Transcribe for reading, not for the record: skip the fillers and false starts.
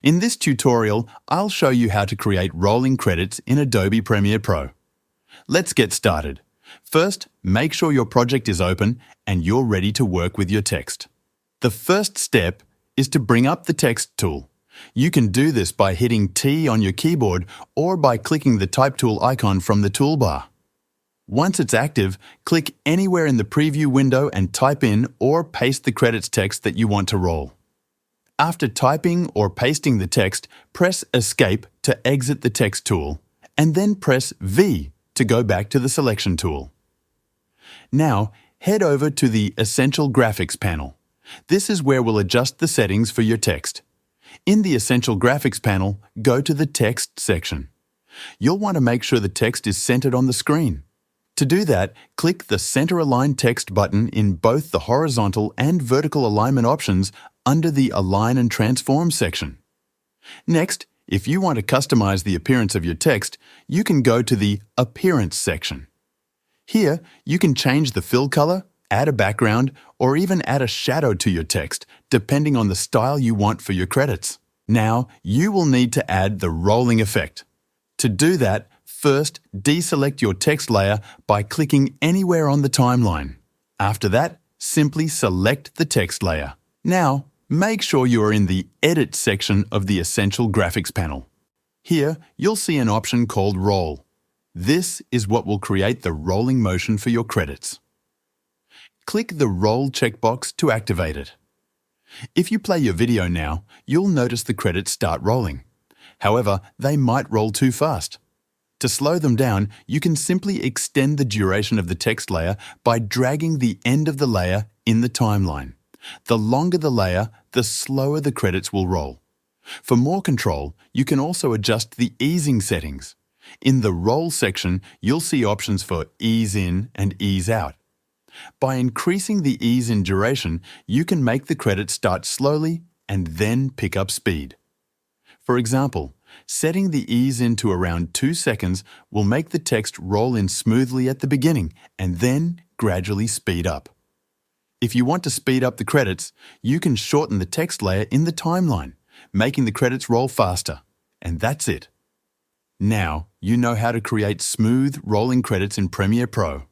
In this tutorial, I'll show you how to create rolling credits in Adobe Premiere Pro. Let's get started. First, make sure your project is open and you're ready to work with your text. The first step is to bring up the text tool. You can do this by hitting T on your keyboard or by clicking the Type tool icon from the toolbar. Once it's active, click anywhere in the preview window and type in or paste the credits text that you want to roll. After typing or pasting the text, press Escape to exit the text tool, and then press V to go back to the selection tool. Now, head over to the Essential Graphics panel. This is where we'll adjust the settings for your text. In the Essential Graphics panel, go to the Text section. You'll want to make sure the text is centered on the screen. To do that, click the Center Align Text button in both the horizontal and vertical alignment options under the Align and Transform section. Next, if you want to customize the appearance of your text, you can go to the Appearance section. Here, you can change the fill color, add a background, or even add a shadow to your text, depending on the style you want for your credits. Now, you will need to add the rolling effect. To do that, first, deselect your text layer by clicking anywhere on the timeline. After that, simply select the text layer. Now, make sure you are in the Edit section of the Essential Graphics panel. Here, you'll see an option called Roll. This is what will create the rolling motion for your credits. Click the Roll checkbox to activate it. If you play your video now, you'll notice the credits start rolling. However, they might roll too fast. To slow them down, you can simply extend the duration of the text layer by dragging the end of the layer in the timeline. The longer the layer, the slower the credits will roll. For more control, you can also adjust the easing settings. In the Roll section, you'll see options for Ease In and Ease Out. By increasing the ease in duration, you can make the credits start slowly and then pick up speed. For example, setting the ease in to around 2 seconds will make the text roll in smoothly at the beginning and then gradually speed up. If you want to speed up the credits, you can shorten the text layer in the timeline, making the credits roll faster. And that's it. Now, you know how to create smooth, rolling credits in Premiere Pro.